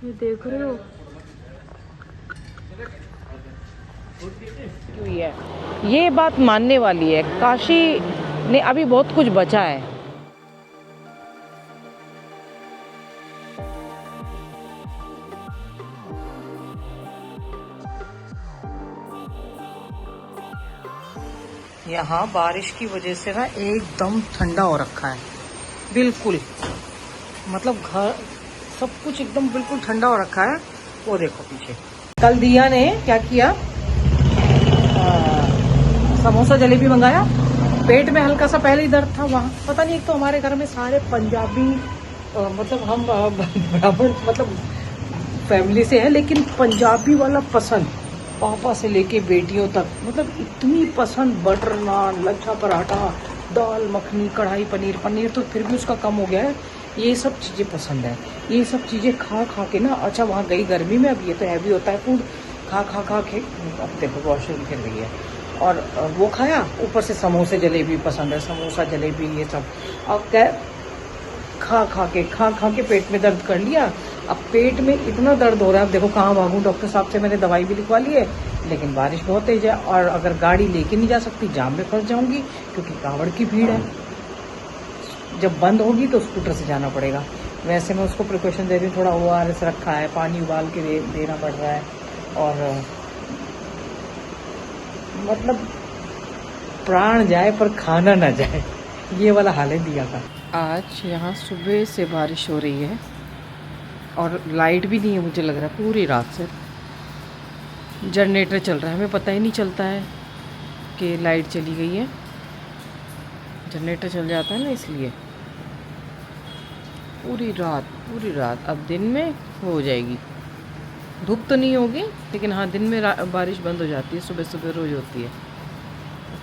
ये देख रहे हो हुई है। ये बात मानने वाली है, काशी ने अभी बहुत कुछ बचा है। यहाँ बारिश की वजह से ना एकदम ठंडा हो रखा है, बिल्कुल। मतलब घर सब कुछ एकदम बिल्कुल ठंडा हो रखा है। वो देखो पीछे, कल दिया ने क्या किया, समोसा जलेबी मंगाया। पेट में हल्का सा पहले ही दर्द था वहाँ, पता नहीं। एक तो हमारे घर में सारे पंजाबी, मतलब हम ब्राह्मण मतलब फैमिली से है, लेकिन पंजाबी वाला पसंद, पापा से लेके बेटियों तक, मतलब इतनी पसंद। बटर नान, लच्छा पराठा, दाल मखनी, कढ़ाई पनीर। पनीर तो फिर भी उसका कम हो गया है, ये सब चीज़ें पसंद है। ये सब चीज़ें खा खा के ना, अच्छा वहाँ गई गर्मी में, अब ये तो हैवी होता है फूड, खा खा खा के अब देखो वॉशरूम फिर रही है। और वो खाया, ऊपर से समोसे जलेबी पसंद है, समोसा जलेबी ये सब। अब क्या, खा खा के पेट में दर्द कर लिया। अब पेट में इतना दर्द हो रहा है, अब देखो कहाँ भागूं। डॉक्टर साहब से मैंने दवाई भी लिखवा ली है, लेकिन बारिश बहुत तेज है, और अगर गाड़ी लेके नहीं जा सकती, जाम में फंस जाऊंगी, क्योंकि कांवड़ की भीड़ है। जब बंद होगी तो स्कूटर से जाना पड़ेगा। वैसे मैं उसको प्रिकॉशन दे रही हूँ, थोड़ा ORS रखा है, पानी उबाल के देना पड़ रहा है। और मतलब प्राण जाए पर खाना ना जाए, ये वाला हाल है दिया का। आज यहाँ सुबह से बारिश हो रही है, और लाइट भी नहीं है, मुझे लग रहा है पूरी रात से। जनरेटर चल रहा है, हमें पता ही नहीं चलता है कि लाइट चली गई है। जनरेटर चल जाता है ना, इसलिए पूरी रात। अब दिन में हो जाएगी, धूप तो नहीं होगी, लेकिन हाँ दिन में बारिश बंद हो जाती है, सुबह सुबह रोज होती है।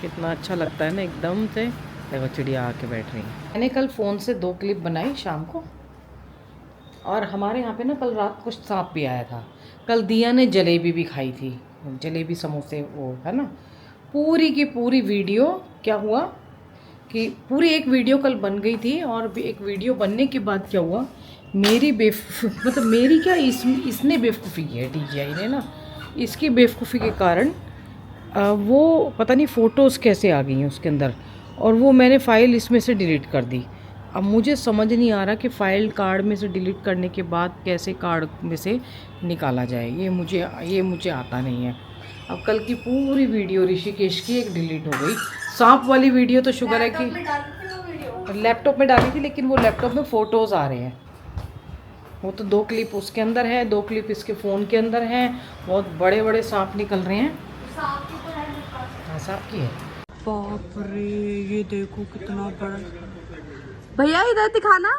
कितना अच्छा लगता है ना, एकदम से देखो चिड़िया आके बैठ रही है। मैंने कल फ़ोन से 2 क्लिप बनाई शाम को, और हमारे यहाँ पे ना कल रात कुछ सांप भी आया था। कल दिया ने जलेबी भी खाई थी, जलेबी समोसे वो है ना। पूरी की पूरी वीडियो क्या हुआ कि पूरी एक वीडियो कल बन गई थी, और एक वीडियो बनने के बाद क्या हुआ, मेरी मतलब मेरी क्या, इसने बेवकूफ़ी की है DJI ने ना, इसकी बेवकूफ़ी के कारण वो पता नहीं फ़ोटोज़ कैसे आ गई हैं उसके अंदर, और वो मैंने फ़ाइल इसमें से डिलीट कर दी। अब मुझे समझ नहीं आ रहा कि फ़ाइल कार्ड में से डिलीट करने के बाद कैसे कार्ड में से निकाला जाए, ये मुझे आता नहीं है। अब कल की पूरी वीडियो ऋषिकेश की एक डिलीट हो गई। सांप वाली वीडियो तो शुक्र है कि लैपटॉप में डाली थी, लेकिन वो लैपटॉप में फ़ोटोज़ आ रहे हैं। वो तो 2 क्लिप उसके अंदर है, 2 क्लिप इसके फ़ोन के अंदर हैं। बहुत बड़े बड़े सांप निकल रहे हैं। हाँ सांप की है। बाप रे, ये देखो कितना बड़ा। भैया इधर दिखाना।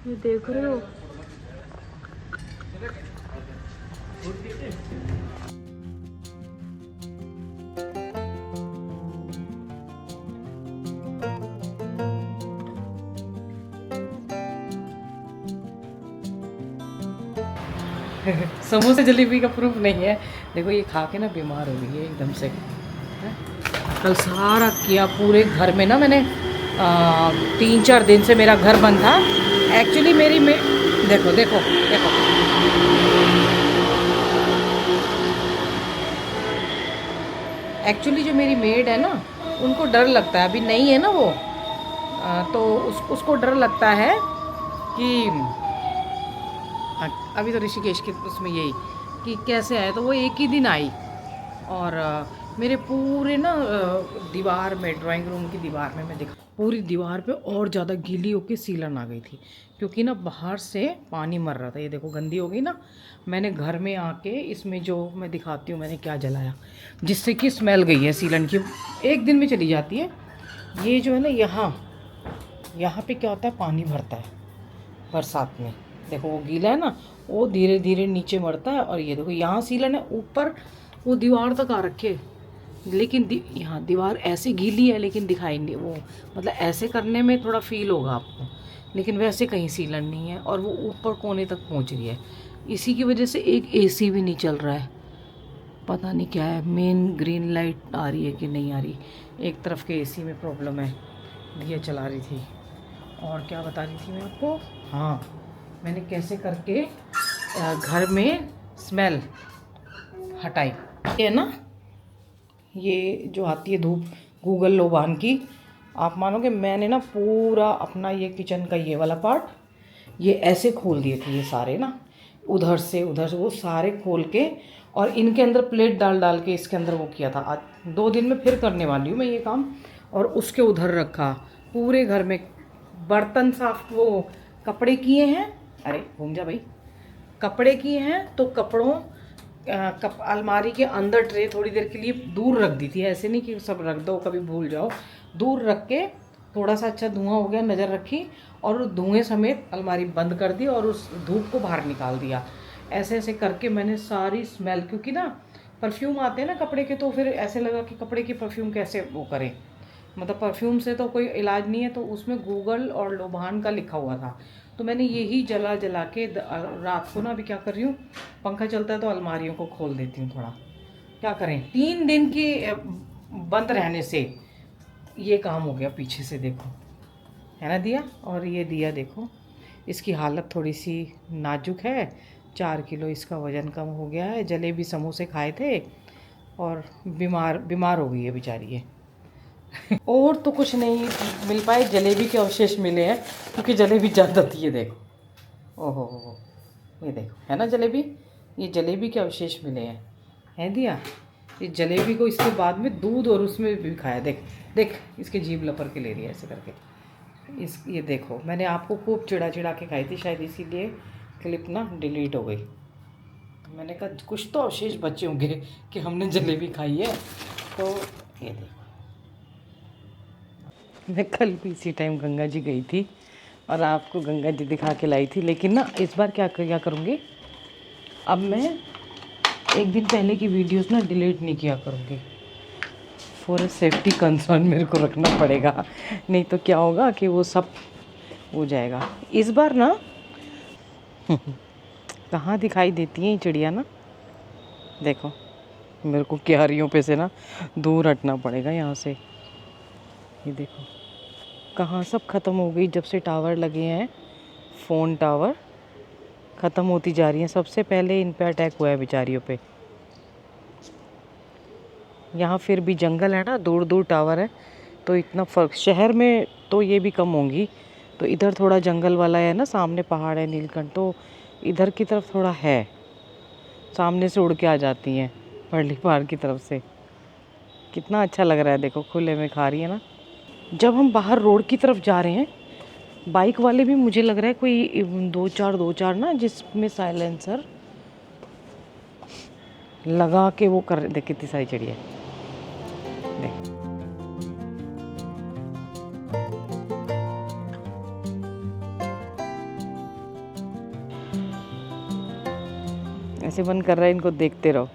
ये देख रहे हो समोसे जलेबी का प्रूफ नहीं है। देखो ये खा के ना बीमार हो गई है एकदम से। कल सारा किया पूरे घर में ना मैंने, 3-4 दिन से मेरा घर बंद था। एक्चुअली मेरी देखो देखो देखो, एक्चुअली जो मेरी मेड है ना, उनको डर लगता है, अभी नहीं है ना वो, तो उसको डर लगता है कि अभी तो ऋषिकेश के उसमें यही कि कैसे आए, तो वो एक ही दिन आई। और मेरे पूरे ना दीवार में, ड्राइंग रूम की दीवार में मैं देखा, पूरी दीवार पे और ज़्यादा गीली होके सीलन आ गई थी, क्योंकि ना बाहर से पानी मर रहा था। ये देखो गंदी हो गई ना। मैंने घर में आके इसमें जो मैं दिखाती हूँ मैंने क्या जलाया, जिससे कि स्मेल गई है सीलन की, एक दिन में चली जाती है। ये जो है ना, यहाँ पे क्या होता है, पानी भरता है बरसात में। देखो वो गीला है ना, वो धीरे धीरे नीचे मरता है। और ये देखो यहाँ सीलन है, ऊपर वो दीवार तक आ रखे, लेकिन यहाँ दीवार ऐसे गीली है, लेकिन दिखाई नहीं वो, मतलब ऐसे करने में थोड़ा फील होगा आपको, लेकिन वैसे कहीं सीलन नहीं है, और वो ऊपर कोने तक पहुँच रही है। इसी की वजह से एक AC भी नहीं चल रहा है, पता नहीं क्या है, मेन ग्रीन लाइट आ रही है कि नहीं आ रही। एक तरफ के AC में प्रॉब्लम है, दिया चला रही थी, और क्या बता रही थी मैं आपको, हाँ, मैंने कैसे करके घर में स्मेल हटाई। ये ना, ये जो आती है धूप गूगल लोबान की, आप मानोगे मैंने ना पूरा अपना ये किचन का ये वाला पार्ट ये ऐसे खोल दिए थे, ये सारे ना उधर से वो सारे खोल के, और इनके अंदर प्लेट डाल डाल के इसके अंदर वो किया था। आज 2 दिन में फिर करने वाली हूँ मैं ये काम। और उसके उधर रखा पूरे घर में बर्तन साफ, वो कपड़े किए हैं, अरे घूम जा भाई, कपड़े किए हैं तो कपड़ों अलमारी के अंदर ट्रे थोड़ी देर के लिए दूर रख दी थी, ऐसे नहीं कि सब रख दो कभी भूल जाओ, दूर रख के थोड़ा सा अच्छा धुआं हो गया नज़र रखी, और धुएं समेत अलमारी बंद कर दी और उस धूप को बाहर निकाल दिया। ऐसे ऐसे करके मैंने सारी स्मेल, क्योंकि ना परफ्यूम आते हैं ना कपड़े के, तो फिर ऐसे लगा कि कपड़े की परफ्यूम कैसे वो करें, मतलब परफ्यूम से तो कोई इलाज नहीं है, तो उसमें गूगल और लोबान का लिखा हुआ था। तो मैंने यही जला जला के रात को ना, अभी क्या कर रही हूँ, पंखा चलता है तो अलमारियों को खोल देती हूँ थोड़ा, क्या करें 3 दिन की बंद रहने से ये काम हो गया। पीछे से देखो, है ना दिया, और ये दिया देखो, इसकी हालत थोड़ी सी नाजुक है, 4 किलो इसका वज़न कम हो गया है, जलेबी समोसे खाए थे और बीमार हो गई है बेचारी ये। और तो कुछ नहीं मिल पाए, जलेबी के अवशेष मिले हैं, क्योंकि जलेबी ज़्यादा थी। ये देखो, ओहो, ये देखो, है ना जलेबी, ये जलेबी के अवशेष मिले हैं दिया। इस जलेबी को इसके बाद में दूध और उसमें भी खाया, देख देख, इसके जीभ लपर के ले रही है ऐसे करके। ये देखो, मैंने आपको खूब चिढ़ा के खाई थी, शायद इसीलिए क्लिप ना डिलीट हो गई। तो मैंने कहा कुछ तो अवशेष बचे होंगे कि हमने जलेबी खाई है। तो ये देखो, मैं कल भी इसी टाइम गंगा जी गई थी और आपको गंगा जी दिखा के लाई थी, लेकिन ना इस बार क्या करूँगी, अब मैं एक दिन पहले की वीडियोस ना डिलीट नहीं किया करूँगी, फॉर सेफ्टी कंसर्न मेरे को रखना पड़ेगा, नहीं तो क्या होगा कि वो सब हो जाएगा। इस बार ना कहाँ दिखाई देती हैं चिड़िया ना, देखो मेरे को क्यारियों पे से ना दूर हटना पड़ेगा यहाँ से। ये देखो कहाँ सब ख़त्म हो गई, जब से टावर लगे हैं, फ़ोन टावर ख़त्म होती जा रही हैं। सबसे पहले इन पे अटैक हुआ है बेचारियों पे। यहाँ फिर भी जंगल है ना, दूर दूर टावर है, तो इतना फ़र्क, शहर में तो ये भी कम होंगी, तो इधर थोड़ा जंगल वाला है ना, सामने पहाड़ है नीलकंठ, तो इधर की तरफ थोड़ा है, सामने से उड़ के आ जाती हैं पर्ली पहाड़ की तरफ से। कितना अच्छा लग रहा है, देखो खुले में खा रही है ना। जब हम बाहर रोड की तरफ जा रहे हैं, बाइक वाले भी मुझे लग रहा है कोई 2-4 ना, जिसमें साइलेंसर लगा के वो कर, देख कितनी सारी चिड़िया देख। ऐसे बंद कर रहा है, इनको देखते रहो।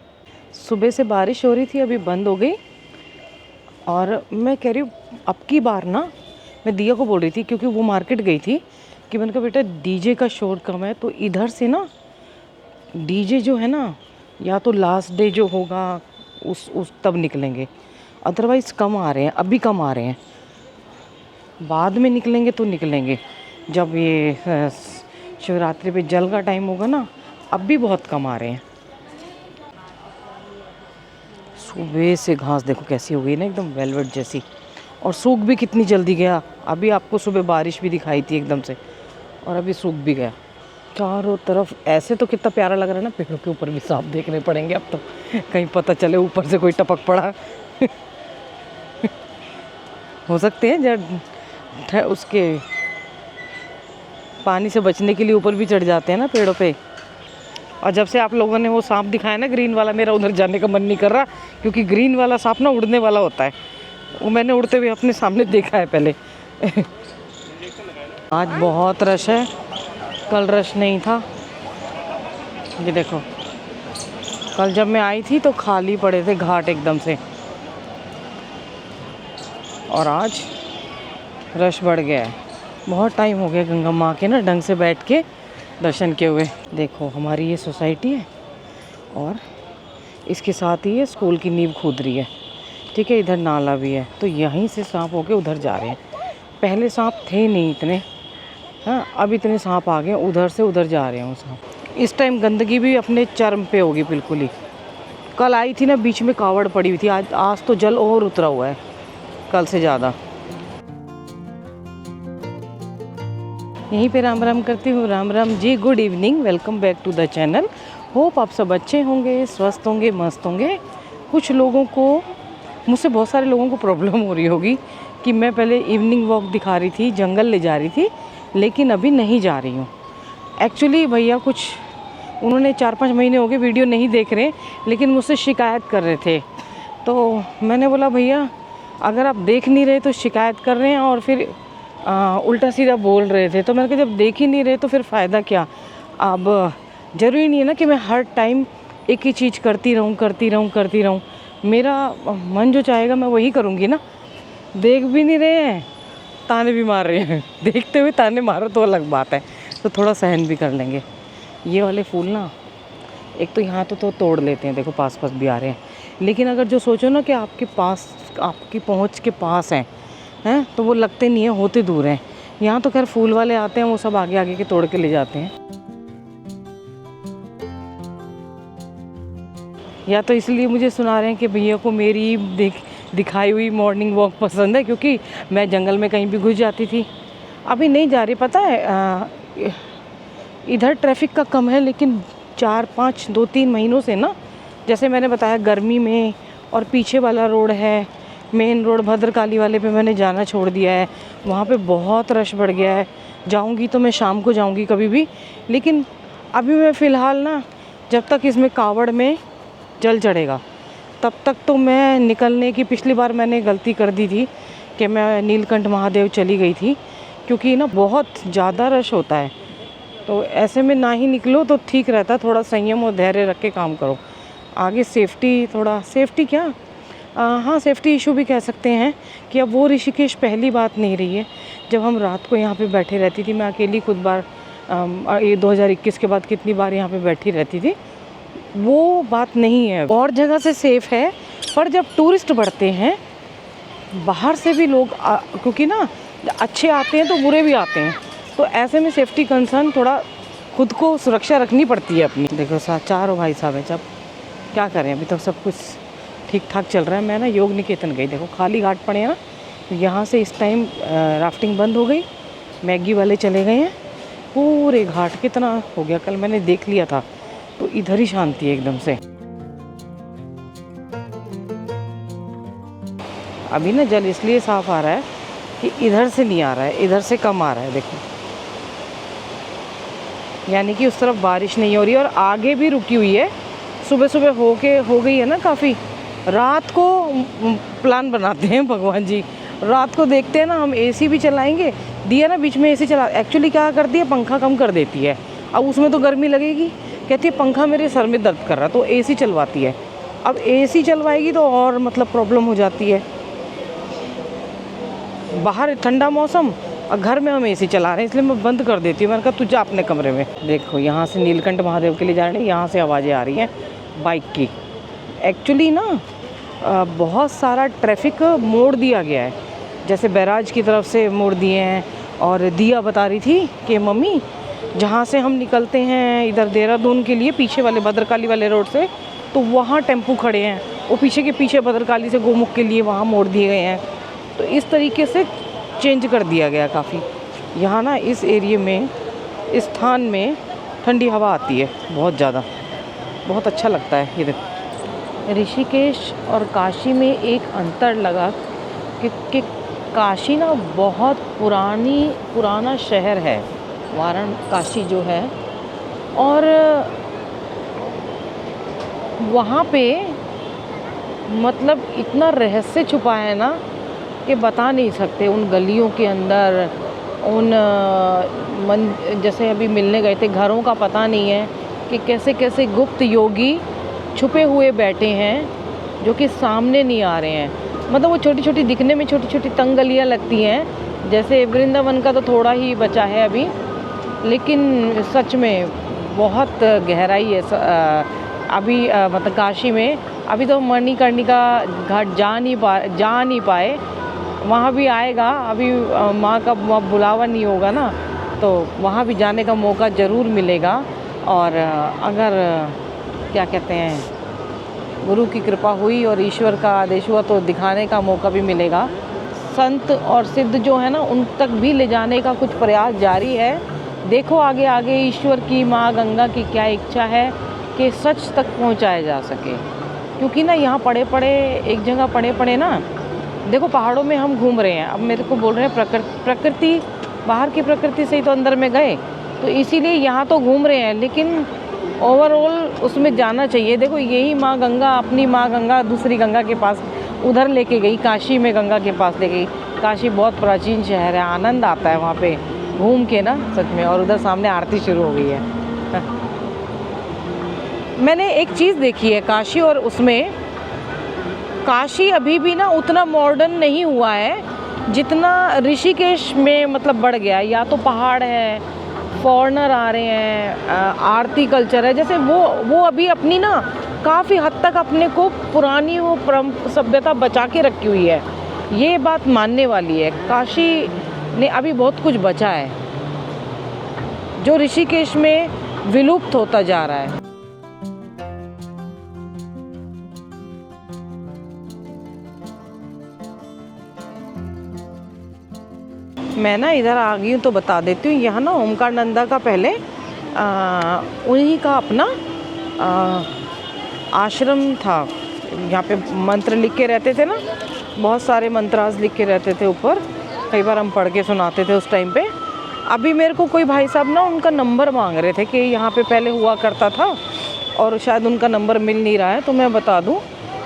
सुबह से बारिश हो रही थी, अभी बंद हो गई। और मैं कह रही हूँ अब की बार ना, मैं दिया को बोल रही थी, क्योंकि वो मार्केट गई थी, कि मैंने कहा बेटा डीजे का शोर कम है, तो इधर से ना डीजे जो है ना, या तो लास्ट डे जो होगा उस तब निकलेंगे, अदरवाइज़ कम आ रहे हैं, अभी कम आ रहे हैं। बाद में निकलेंगे तो निकलेंगे जब ये शिवरात्रि पे जल का टाइम होगा ना, अब भी बहुत कम आ रहे हैं। सुबह से घास देखो कैसी हो गई ना, एकदम वेलवेट जैसी, और सूख भी कितनी जल्दी गया। अभी आपको सुबह बारिश भी दिखाई थी एकदम से, और अभी सूख भी गया चारों तरफ। ऐसे तो कितना प्यारा लग रहा है ना, पेड़ों के ऊपर भी सांप देखने पड़ेंगे अब तो, कहीं पता चले ऊपर से कोई टपक पड़ा हो सकते हैं जब उसके पानी से बचने के लिए ऊपर भी चढ़ जाते हैं ना पेड़ों पे। और जब से आप लोगों ने वो सांप दिखाया ना ग्रीन वाला, मेरा उधर जाने का मन नहीं कर रहा, क्योंकि ग्रीन वाला सांप ना उड़ने वाला होता है, वो मैंने उड़ते हुए अपने सामने देखा है पहले आज बहुत रश है, कल रश नहीं था। ये देखो, कल जब मैं आई थी तो खाली पड़े थे घाट एकदम से, और आज रश बढ़ गया है। बहुत टाइम हो गया गंगा माँ के ना ढंग से बैठ के दर्शन किए हुए। देखो हमारी ये सोसाइटी है, और इसके साथ ही ये स्कूल की नींव खोद रही है, ठीक है, इधर नाला भी है, तो यहीं से सांप होके उधर जा रहे हैं। पहले सांप थे नहीं इतने, हाँ, अब इतने सांप आ गए, उधर से उधर जा रहे हैं सांप। इस टाइम गंदगी भी अपने चरम पे होगी बिल्कुल ही। कल आई थी ना, बीच में कावड़ पड़ी हुई थी, आज तो जल और उतरा हुआ है कल से ज़्यादा। यहीं पे राम राम करती हूँ। Ram Ram ji, good evening, welcome back to the channel. Hope आप सब अच्छे होंगे, स्वस्थ होंगे, मस्त होंगे। कुछ लोगों को, मुझसे बहुत सारे लोगों को प्रॉब्लम हो रही होगी कि मैं पहले इवनिंग वॉक दिखा रही थी, जंगल ले जा रही थी, लेकिन अभी नहीं जा रही हूँ। एक्चुअली भैया कुछ, उन्होंने 4-5 महीने हो गए वीडियो नहीं देख रहे, लेकिन मुझसे शिकायत कर रहे थे। तो मैंने बोला भैया अगर आप देख नहीं रहे तो शिकायत कर रहे हैं और फिर उल्टा सीधा बोल रहे थे। तो मैंने कहा जब देख ही नहीं रहे तो फिर फ़ायदा क्या। अब ज़रूरी नहीं है ना कि मैं हर टाइम एक ही चीज़ करती रहूँ। मेरा मन जो चाहेगा मैं वही करूँगी ना। देख भी नहीं रहे हैं, ताने भी मार रहे हैं। देखते हुए ताने मारो तो अलग बात है, तो थोड़ा सहन भी कर लेंगे। ये वाले फूल ना, एक तो यहाँ तो तोड़ लेते हैं, देखो पास भी आ रहे हैं। लेकिन अगर जो सोचो ना कि आपके पास, आपकी पहुँच के पास हैं, तो वो लगते नहीं हैं, होते दूर हैं। यहाँ तो खैर फूल वाले आते हैं, वो सब आगे आगे के तोड़ के ले जाते हैं। या तो इसलिए मुझे सुना रहे हैं कि भैया को मेरी दिखाई हुई मॉर्निंग वॉक पसंद है, क्योंकि मैं जंगल में कहीं भी घुस जाती थी। अभी नहीं जा रही, पता है इधर ट्रैफिक का कम है, लेकिन 4-5 2-3 महीनों से ना, जैसे मैंने बताया गर्मी में, और पीछे वाला रोड है मेन रोड भद्रकाली वाले पे मैंने जाना छोड़ दिया है। वहाँ पे बहुत रश बढ़ गया है। जाऊँगी तो मैं शाम को जाऊँगी कभी भी, लेकिन अभी मैं फ़िलहाल ना, जब तक इसमें कावड़ में जल चढ़ेगा तब तक तो मैं निकलने की, पिछली बार मैंने गलती कर दी थी कि मैं नीलकंठ महादेव चली गई थी, क्योंकि ना बहुत ज़्यादा रश होता है। तो ऐसे में ना ही निकलो तो ठीक रहता, थोड़ा संयम और धैर्य रख के काम करो। आगे सेफ्टी, थोड़ा सेफ्टी क्या, हाँ सेफ्टी इशू भी कह सकते हैं कि अब वो ऋषिकेश पहली बात नहीं रही है। जब हम रात को यहाँ पे बैठे रहती थी, मैं अकेली खुद बार, ये 2021 के बाद कितनी बार यहाँ पे बैठी रहती थी, वो बात नहीं है। और जगह से सेफ़ है, पर जब टूरिस्ट बढ़ते हैं बाहर से भी लोग, क्योंकि ना अच्छे आते हैं तो बुरे भी आते हैं, तो ऐसे में सेफ्टी कंसर्न, थोड़ा खुद को सुरक्षा रखनी पड़ती है अपनी। देखो चारों भाई साहब हैं, जब क्या करें, अभी तक सब कुछ ठीक ठाक चल रहा है। मैं ना योग निकेतन गई, देखो खाली घाट पड़े हैं ना, यहाँ से इस टाइम राफ्टिंग बंद हो गई, मैगी वाले चले गए हैं। पूरे घाट कितना हो गया, कल मैंने देख लिया था, तो इधर ही शांति है एकदम से। अभी ना जल इसलिए साफ आ रहा है कि इधर से नहीं आ रहा है, इधर से कम आ रहा है, देखो। यानी कि उस तरफ बारिश नहीं हो रही, और आगे भी रुकी हुई है। सुबह हो गई है ना काफ़ी। रात को प्लान बनाते हैं भगवान जी, रात को देखते हैं ना, हम एसी भी चलाएंगे। दिया ना बीच में एसी चला, एक्चुअली क्या करती है, पंखा कम कर देती है। अब उसमें तो गर्मी लगेगी, कहती है पंखा मेरे सर में दर्द कर रहा, तो एसी चलवाती है। अब एसी चलवाएगी तो और मतलब प्रॉब्लम हो जाती है। बाहर ठंडा मौसम और घर में हम एसी चला रहे हैं, इसलिए मैं बंद कर देती हूँ। मैंने कहा तू जा अपने कमरे में। देखो यहाँ से नीलकंठ महादेव के लिए जा रहे हैं, यहाँ से आवाज़ें आ रही हैं बाइक की। एक्चुअली ना बहुत सारा ट्रैफिक मोड़ दिया गया है, जैसे बैराज की तरफ से मोड़ दिए हैं। और दिया बता रही थी कि मम्मी जहाँ से हम निकलते हैं इधर देहरादून के लिए, पीछे वाले भद्रकाली वाले रोड से, तो वहाँ टेम्पू खड़े हैं, वो पीछे के पीछे भद्रकाली से गोमुख के लिए वहाँ मोड़ दिए गए हैं। तो इस तरीके से चेंज कर दिया गया काफ़ी। यहाँ ना इस एरिए में, इस स्थान में ठंडी हवा आती है बहुत ज़्यादा, बहुत अच्छा लगता है। ये देखो ऋषिकेश और काशी में एक अंतर लगा कि काशी ना बहुत पुराना शहर है, वाराणसी जो है, और वहाँ पे मतलब इतना रहस्य छुपा है ना कि बता नहीं सकते। उन गलियों के अंदर, जैसे अभी मिलने गए थे, घरों का पता नहीं है कि कैसे कैसे गुप्त योगी छुपे हुए बैठे हैं, जो कि सामने नहीं आ रहे हैं। मतलब वो छोटी छोटी दिखने में छोटी छोटी तंग गलियाँ लगती हैं, जैसे वृंदावन का तो थोड़ा ही बचा है अभी, लेकिन सच में बहुत गहराई है अभी। मतलब काशी में अभी तो मणिकर्णिका घाट जा नहीं पाए, वहाँ भी आएगा। अभी माँ का बुलावा नहीं होगा ना, तो वहाँ भी जाने का मौका ज़रूर मिलेगा। और अगर क्या कहते हैं गुरु की कृपा हुई और ईश्वर का आदेश हुआ तो दिखाने का मौका भी मिलेगा। संत और सिद्ध जो है ना उन तक भी ले जाने का कुछ प्रयास जारी है। देखो आगे आगे ईश्वर की, माँ गंगा की क्या इच्छा है कि सच तक पहुँचाया जा सके। क्योंकि ना यहाँ पड़े पड़े एक जगह पड़े पड़े ना, देखो पहाड़ों में हम घूम रहे हैं, अब मेरे को बोल रहे हैं प्रकृति, बाहर की प्रकृति से ही तो अंदर में गए, तो इसीलिए यहाँ तो घूम रहे हैं, लेकिन ओवरऑल उसमें जाना चाहिए। देखो यही माँ गंगा, अपनी माँ गंगा दूसरी गंगा के पास उधर लेके गई, काशी में गंगा के पास ले गई। काशी बहुत प्राचीन शहर है, आनंद आता है वहाँ पे घूम के ना सच में। और उधर सामने आरती शुरू हो गई है। मैंने एक चीज़ देखी है काशी, और उसमें काशी अभी भी ना उतना मॉडर्न नहीं हुआ है जितना ऋषिकेश में मतलब बढ़ गया है। या तो पहाड़ है, फॉरेनर आ रहे हैं, आरती कल्चर है, जैसे वो अभी अपनी ना काफ़ी हद तक अपने को पुरानी वो सभ्यता बचा के रखी हुई है। ये बात मानने वाली है। काशी ने अभी बहुत कुछ बचा है जो ऋषिकेश में विलुप्त होता जा रहा है। मैं ना इधर आ गई हूँ तो बता देती हूँ। यहाँ ना ओमकारनंदा का पहले उन्हीं का अपना आश्रम था। यहाँ पे मंत्र लिख के रहते थे ना, बहुत सारे मंत्रास लिख के रहते थे ऊपर, कई बार हम पढ़ के सुनाते थे उस टाइम पे। अभी मेरे को कोई भाई साहब ना उनका नंबर मांग रहे थे कि यहाँ पे पहले हुआ करता था और शायद उनका नंबर मिल नहीं रहा है। तो मैं बता दूँ,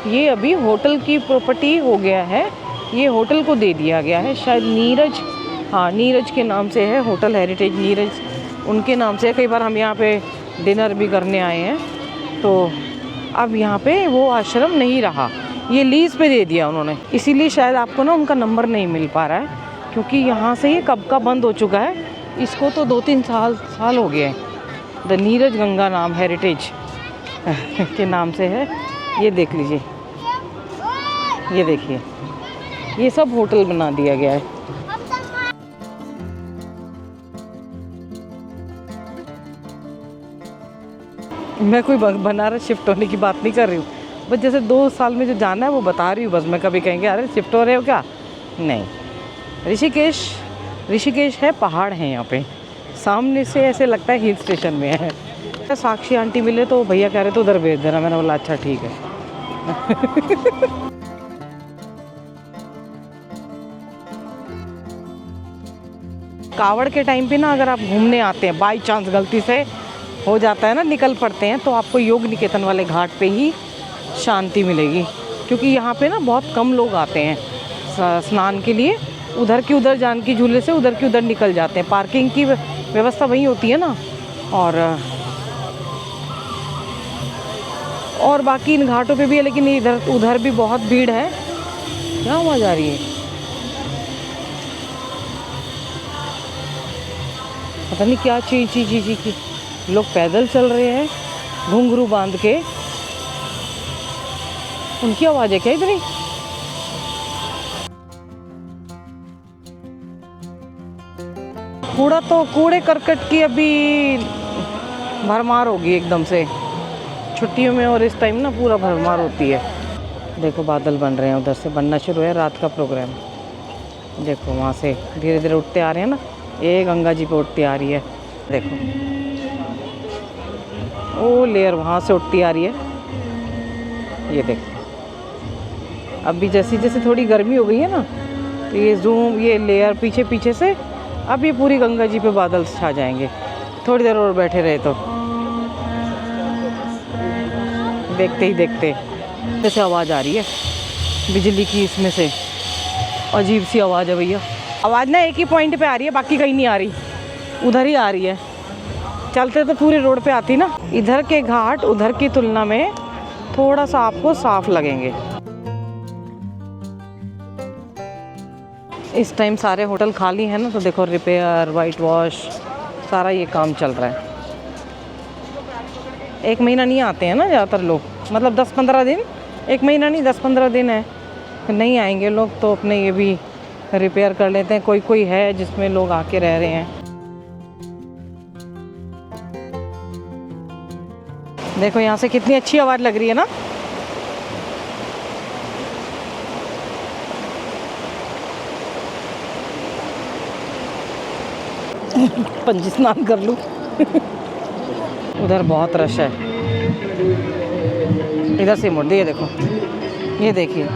ये अभी होटल की प्रॉपर्टी हो गया है, ये होटल को दे दिया गया है। शायद नीरज, हाँ नीरज के नाम से है होटल, हेरिटेज नीरज उनके नाम से है। कई बार हम यहाँ पे डिनर भी करने आए हैं। तो अब यहाँ पे वो आश्रम नहीं रहा, ये लीज़ पे दे दिया उन्होंने, इसीलिए शायद आपको ना उनका नंबर नहीं मिल पा रहा है। क्योंकि यहाँ से ये कब का बंद हो चुका है, इसको तो 2-3 साल हो गए हैं। द नीरज गंगा नाम हेरिटेज के नाम से है। ये देख लीजिए, ये देखिए, ये सब होटल बना दिया गया है। मैं कोई बनारस शिफ्ट होने की बात नहीं कर रही हूँ, बस जैसे 2 साल में जो जाना है वो बता रही हूँ बस। मैं कभी कहेंगे अरे शिफ्ट हो रहे हो क्या, नहीं। ऋषिकेश है, पहाड़ हैं यहाँ पे, सामने से ऐसे लगता है हिल स्टेशन में है। साक्षी आंटी मिले तो भैया कह रहे तो उधर भेज देना, मैंने बोला अच्छा ठीक है। कावड़ के टाइम पे ना अगर आप घूमने आते हैं, बाई चांस गलती से हो जाता है ना, निकल पड़ते हैं, तो आपको योग निकेतन वाले घाट पे ही शांति मिलेगी। क्योंकि यहाँ पे ना बहुत कम लोग आते हैं स्नान के लिए, उधर की उधर जानकी झूले से उधर की उधर निकल जाते हैं। पार्किंग की व्यवस्था वहीं होती है ना, और बाकी इन घाटों पे भी है, लेकिन इधर उधर भी बहुत भीड़ है। क्या आवाज़ आ रही है, पता नहीं क्या ची की। लोग पैदल चल रहे हैं घुंघरू बांध के, उनकी आवाज़ है क्या इतनी। कूड़े करकट की अभी भरमार होगी एकदम से छुट्टियों में, और इस टाइम ना पूरा भरमार होती है। देखो बादल बन रहे हैं, उधर से बनना शुरू है रात का प्रोग्राम। देखो वहाँ से धीरे धीरे उठते आ रहे हैं ना, ये गंगा जी पे उठती आ रही है। देखो वो लेयर वहाँ से उठती आ रही है, ये देखो। अभी जैसे थोड़ी गर्मी हो गई है ना, तो ये लेयर पीछे से अब ये पूरी गंगा जी पे बादल छा जाएंगे। थोड़ी देर और बैठे रहे तो देखते ही देखते। जैसे आवाज़ आ रही है बिजली की, इसमें से अजीब सी आवाज़ है भैया। आवाज़ ना एक ही पॉइंट पे आ रही है, बाकी कहीं नहीं आ रही, उधर ही आ रही है। चलते तो पूरे रोड पे आती ना। इधर के घाट उधर की तुलना में थोड़ा सा आपको साफ लगेंगे। इस टाइम सारे होटल खाली हैं ना, तो देखो रिपेयर, वाइट वॉश, सारा ये काम चल रहा है। 1 महीना नहीं आते हैं ना ज़्यादातर लोग, मतलब 10-15 दिन, 1 महीना नहीं 10-15 दिन है, नहीं आएंगे लोग तो अपने ये भी रिपेयर कर लेते हैं। कोई है जिसमें लोग आके रह रहे हैं। देखो यहाँ से कितनी अच्छी आवाज़ लग रही है ना। पंजी स्नान कर लूँ। उधर बहुत रश है, इधर से मुड़ दिए। देखो ये देखिए,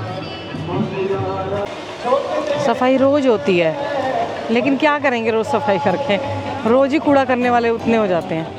सफाई रोज़ होती है, लेकिन क्या करेंगे रोज़ सफाई करके, रोज़ ही कूड़ा करने वाले उतने हो जाते हैं।